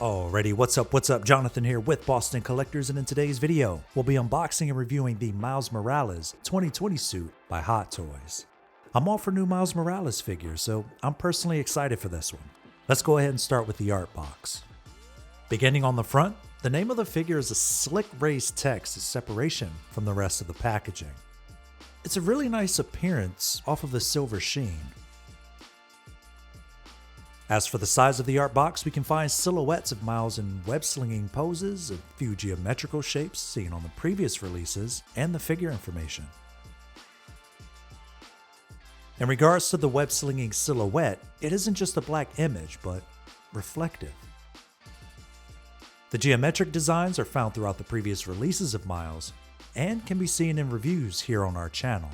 Alrighty, what's up? Jonathan here with Boston Collectors, and in today's video, we'll be unboxing and reviewing the Miles Morales 2020 suit by Hot Toys. I'm all for new Miles Morales figures, so I'm personally excited for this one. Let's go ahead and start with the art box. Beginning on the front, the name of the figure is a slick raised text as separation from the rest of the packaging. It's a really nice appearance off of the silver sheen. As for the size of the art box, we can find silhouettes of Miles in web-slinging poses, a few geometrical shapes seen on the previous releases, and the figure information. In regards to the web-slinging silhouette, it isn't just a black image, but reflective. The geometric designs are found throughout the previous releases of Miles, and can be seen in reviews here on our channel.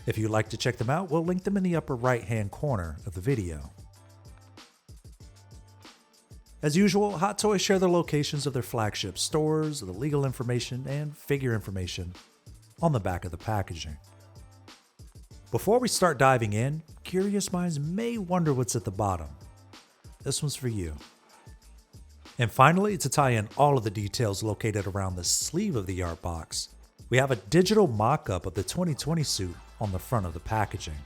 If you'd like to check them out, we'll link them in the upper right hand corner of the video. As usual, Hot Toys share the locations of their flagship stores, the legal information, and figure information on the back of the packaging. Before we start diving in, curious minds may wonder what's at the bottom. This one's for you. And finally, to tie in all of the details located around the sleeve of the art box, we have a digital mock-up of the 2020 suit on the front of the packaging.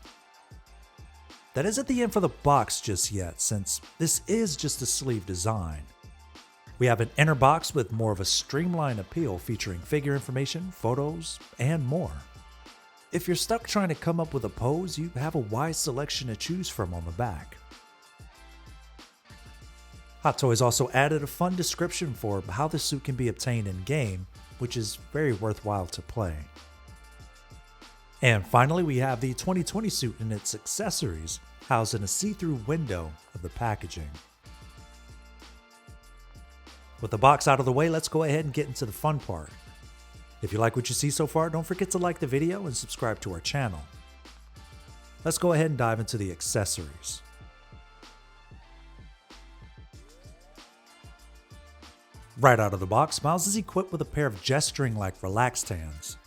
That isn't the end for the box just yet, since this is just a sleeve design. We have an inner box with more of a streamlined appeal featuring figure information, photos, and more. If you're stuck trying to come up with a pose, you have a wide selection to choose from on the back. Hot Toys also added a fun description for how the suit can be obtained in-game, which is very worthwhile to play. And finally, we have the 2020 suit and its accessories housed in a see-through window of the packaging. With the box out of the way, let's go ahead and get into the fun part. If you like what you see so far, don't forget to like the video and subscribe to our channel. Let's go ahead and dive into the accessories. Right out of the box, Miles is equipped with a pair of gesturing-like relaxed hands.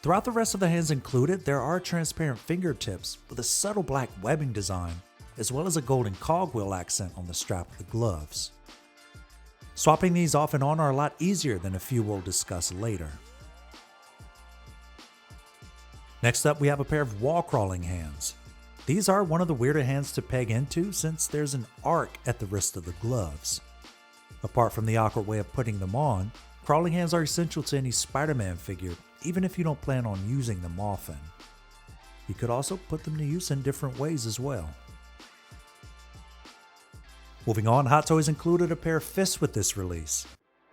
Throughout the rest of the hands included, there are transparent fingertips with a subtle black webbing design, as well as a golden cogwheel accent on the strap of the gloves. Swapping these off and on are a lot easier than a few we'll discuss later. Next up, we have a pair of wall-crawling hands. These are one of the weirder hands to peg into since there's an arc at the wrist of the gloves. Apart from the awkward way of putting them on, crawling hands are essential to any Spider-Man figure, even if you don't plan on using them often. You could also put them to use in different ways as well. Moving on, Hot Toys included a pair of fists with this release.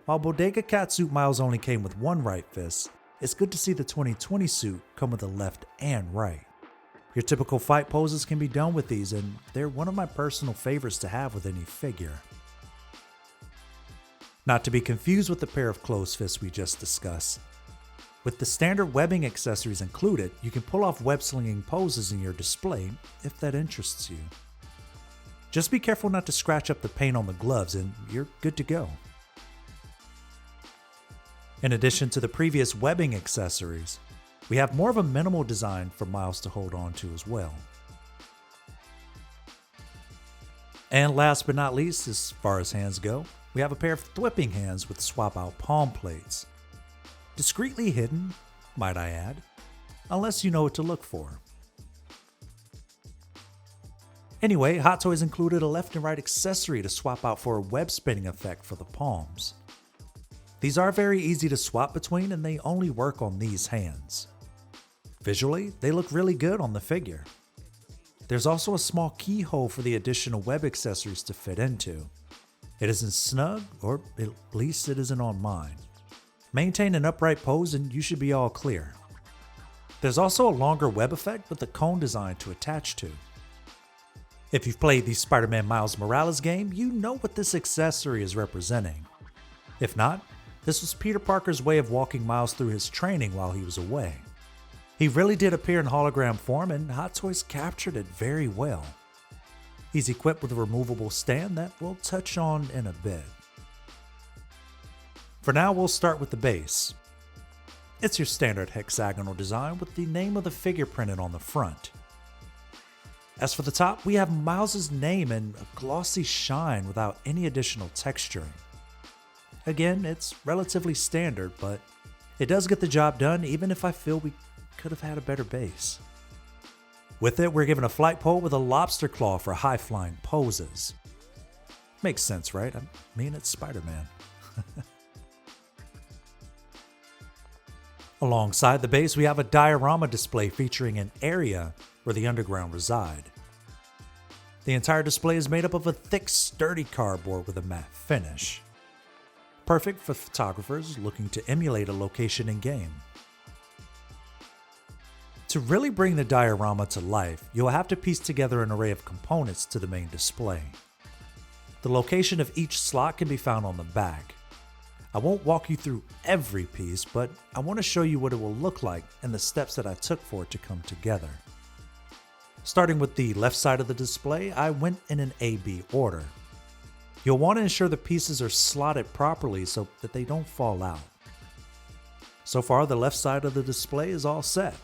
While Bodega Catsuit Miles only came with one right fist, it's good to see the 2020 suit come with a left and right. Your typical fight poses can be done with these, and they're one of my personal favorites to have with any figure. Not to be confused with the pair of closed fists we just discussed. With the standard webbing accessories included, you can pull off web-slinging poses in your display if that interests you. Just be careful not to scratch up the paint on the gloves and you're good to go. In addition to the previous webbing accessories, we have more of a minimal design for Miles to hold on to as well. And last but not least, as far as hands go, we have a pair of thwipping hands with swap-out palm plates. Discreetly hidden, might I add, unless you know what to look for. Anyway, Hot Toys included a left and right accessory to swap out for a web spinning effect for the palms. These are very easy to swap between and they only work on these hands. Visually, they look really good on the figure. There's also a small keyhole for the additional web accessories to fit into. It isn't snug, or at least it isn't on mine. Maintain an upright pose and you should be all clear. There's also a longer web effect with a cone design to attach to. If you've played the Spider-Man Miles Morales game, you know what this accessory is representing. If not, this was Peter Parker's way of walking Miles through his training while he was away. He really did appear in hologram form and Hot Toys captured it very well. He's equipped with a removable stand that we'll touch on in a bit. For now, we'll start with the base. It's your standard hexagonal design with the name of the figure printed on the front. As for the top, we have Miles's name and a glossy shine without any additional texturing. Again, it's relatively standard, but it does get the job done even if I feel we could have had a better base. With it, we're given a flight pole with a lobster claw for high-flying poses. Makes sense, right? I mean, it's Spider-Man. Alongside the base, we have a diorama display featuring an area where the underground reside. The entire display is made up of a thick, sturdy cardboard with a matte finish. Perfect for photographers looking to emulate a location in-game. To really bring the diorama to life, you'll have to piece together an array of components to the main display. The location of each slot can be found on the back. I won't walk you through every piece, but I want to show you what it will look like and the steps that I took for it to come together. Starting with the left side of the display, I went in an A-B order. You'll want to ensure the pieces are slotted properly so that they don't fall out. So far, the left side of the display is all set.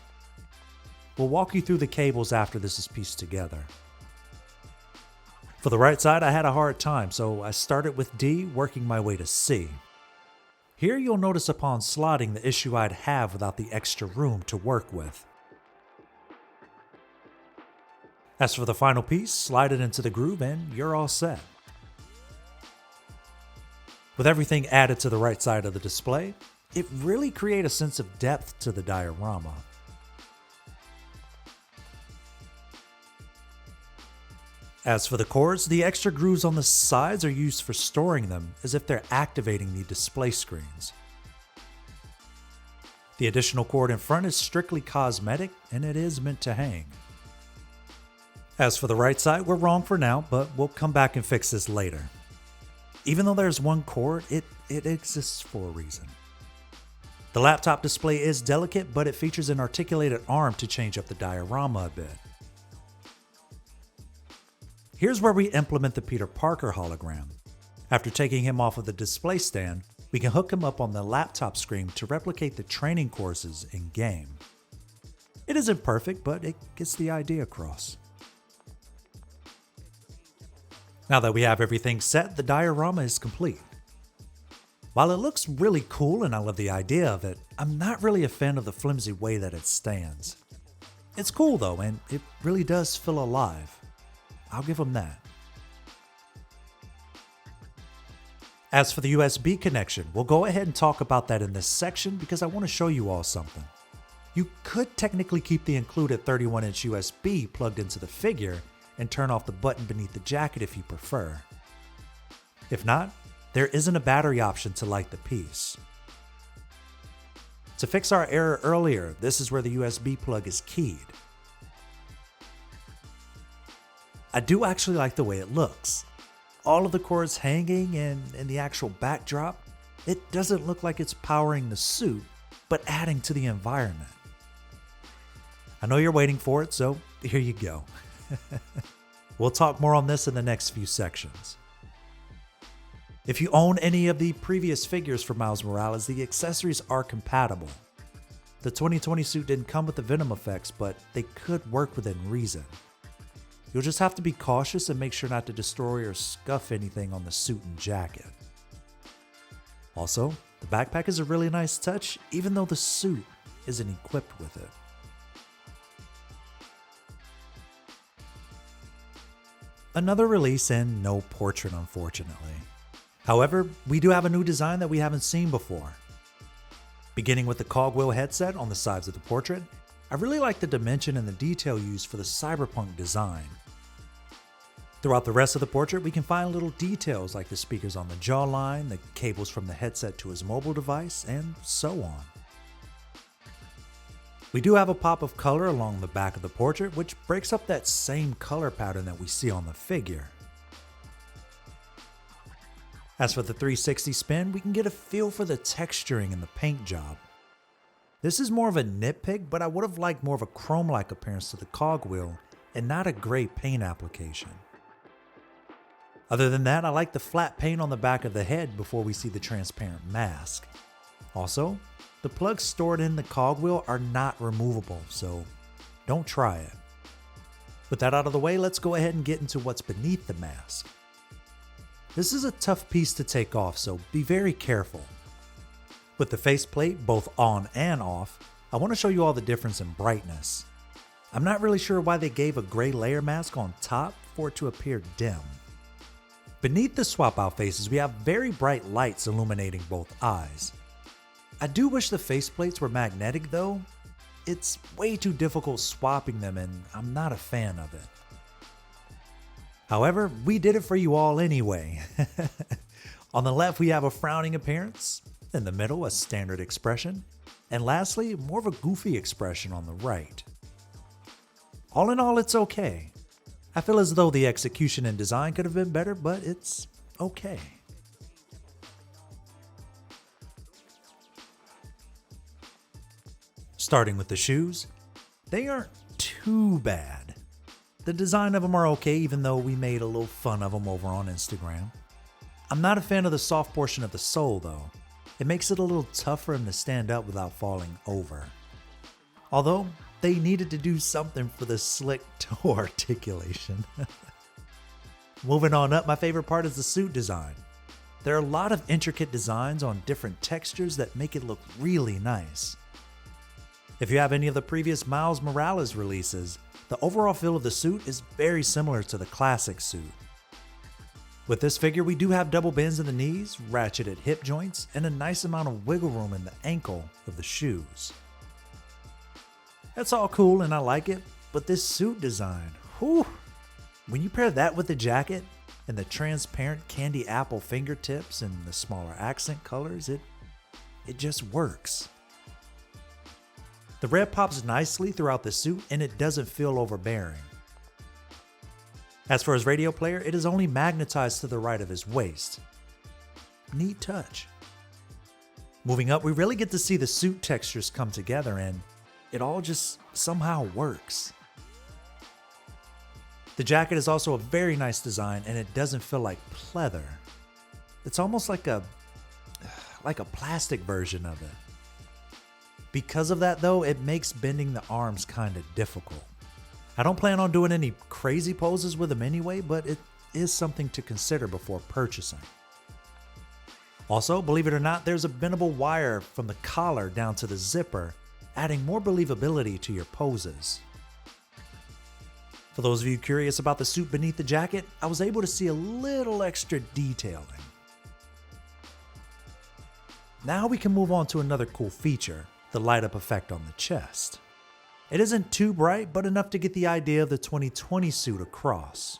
We'll walk you through the cables after this is pieced together. For the right side, I had a hard time, so I started with D, working my way to C. Here you'll notice upon slotting the issue I'd have without the extra room to work with. As for the final piece, slide it into the groove and you're all set. With everything added to the right side of the display, it really creates a sense of depth to the diorama. As for the cords, the extra grooves on the sides are used for storing them as if they're activating the display screens. The additional cord in front is strictly cosmetic and it is meant to hang. As for the right side, we're wrong for now, but we'll come back and fix this later. Even though there's one cord, it exists for a reason. The laptop display is delicate, but it features an articulated arm to change up the diorama a bit. Here's where we implement the Peter Parker hologram. After taking him off of the display stand, we can hook him up on the laptop screen to replicate the training courses in-game. It isn't perfect, but it gets the idea across. Now that we have everything set, the diorama is complete. While it looks really cool and I love the idea of it, I'm not really a fan of the flimsy way that it stands. It's cool though, and it really does feel alive. I'll give them that. As for the USB connection, we'll go ahead and talk about that in this section because I want to show you all something. You could technically keep the included 31-inch USB plugged into the figure and turn off the button beneath the jacket if you prefer. If not, there isn't a battery option to light the piece. To fix our error earlier, this is where the USB plug is keyed. I do actually like the way it looks. All of the cords hanging and in the actual backdrop, it doesn't look like it's powering the suit, but adding to the environment. I know you're waiting for it, so here you go. We'll talk more on this in the next few sections. If you own any of the previous figures for Miles Morales, the accessories are compatible. The 2020 suit didn't come with the Venom effects, but they could work within reason. You'll just have to be cautious and make sure not to destroy or scuff anything on the suit and jacket. Also, the backpack is a really nice touch, even though the suit isn't equipped with it. Another release and no portrait, unfortunately. However, we do have a new design that we haven't seen before. Beginning with the cogwheel headset on the sides of the portrait, I really like the dimension and the detail used for the cyberpunk design. Throughout the rest of the portrait, we can find little details like the speakers on the jawline, the cables from the headset to his mobile device, and so on. We do have a pop of color along the back of the portrait, which breaks up that same color pattern that we see on the figure. As for the 360 spin, we can get a feel for the texturing and the paint job. This is more of a nitpick, but I would have liked more of a chrome-like appearance to the cogwheel and not a gray paint application. Other than that, I like the flat paint on the back of the head before we see the transparent mask. Also, the plugs stored in the cogwheel are not removable, so don't try it. With that out of the way, let's go ahead and get into what's beneath the mask. This is a tough piece to take off, so be very careful. With the faceplate both on and off, I want to show you all the difference in brightness. I'm not really sure why they gave a gray layer mask on top for it to appear dim. Beneath the swap out faces, we have very bright lights illuminating both eyes. I do wish the faceplates were magnetic though. It's way too difficult swapping them and I'm not a fan of it. However, we did it for you all anyway. On the left we have a frowning appearance, in the middle a standard expression, and lastly more of a goofy expression on the right. All in all, it's okay. I feel as though the execution and design could have been better, but it's okay. Starting with the shoes, they aren't too bad. The design of them are okay, even though we made a little fun of them over on Instagram. I'm not a fan of the soft portion of the sole though. It makes it a little tough for them to stand up without falling over. Although, they needed to do something for the slick toe articulation. Moving on up, my favorite part is the suit design. There are a lot of intricate designs on different textures that make it look really nice. If you have any of the previous Miles Morales releases, the overall feel of the suit is very similar to the classic suit. With this figure, we do have double bends in the knees, ratcheted hip joints, and a nice amount of wiggle room in the ankle of the shoes. That's all cool and I like it, but this suit design, whew! When you pair that with the jacket and the transparent candy apple fingertips and the smaller accent colors, it just works. The red pops nicely throughout the suit and it doesn't feel overbearing. As for his radio player, it is only magnetized to the right of his waist. Neat touch. Moving up, we really get to see the suit textures come together and it all just somehow works. The jacket is also a very nice design and it doesn't feel like pleather. It's almost like a plastic version of it. Because of that though, it makes bending the arms kind of difficult. I don't plan on doing any crazy poses with them anyway, but it is something to consider before purchasing. Also, believe it or not, there's a bendable wire from the collar down to the zipper, adding more believability to your poses. For those of you curious about the suit beneath the jacket, I was able to see a little extra detailing. Now we can move on to another cool feature, the light up effect on the chest. It isn't too bright, but enough to get the idea of the 2020 suit across.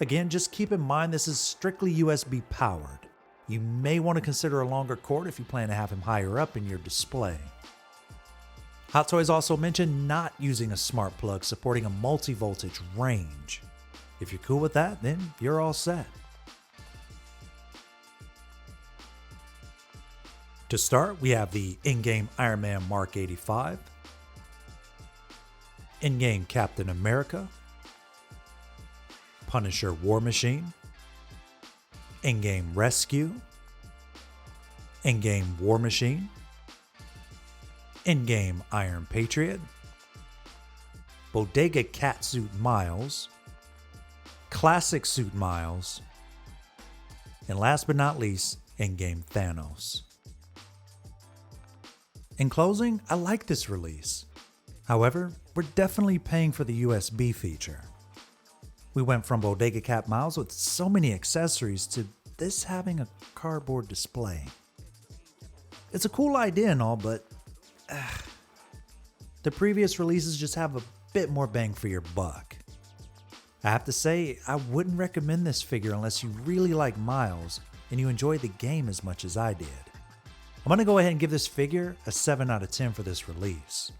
Again, just keep in mind this is strictly USB powered. You may want to consider a longer cord if you plan to have him higher up in your display. Hot Toys also mentioned not using a smart plug supporting a multi-voltage range. If you're cool with that, then you're all set. To start, we have the in-game Iron Man Mark 85, in-game Captain America, Punisher War Machine, in-game Rescue, in-game War Machine, in-game Iron Patriot, Bodega Catsuit Miles, Classic Suit Miles, and last but not least, in-game Thanos. In closing, I like this release. However, we're definitely paying for the USB feature. We went from Bodega Cat Miles with so many accessories to this having a cardboard display. It's a cool idea and all, but the previous releases just have a bit more bang for your buck. I have to say, I wouldn't recommend this figure unless you really like Miles and you enjoy the game as much as I did. I'm going to go ahead and give this figure a 7 out of 10 for this release.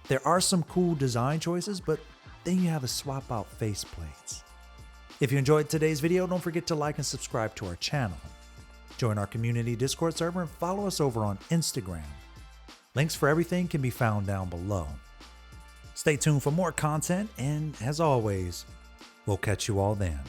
There are some cool design choices, but then you have the swap out faceplates. If you enjoyed today's video, don't forget to like and subscribe to our channel. Join our community Discord server and follow us over on Instagram. Links for everything can be found down below. Stay tuned for more content, and as always, we'll catch you all then.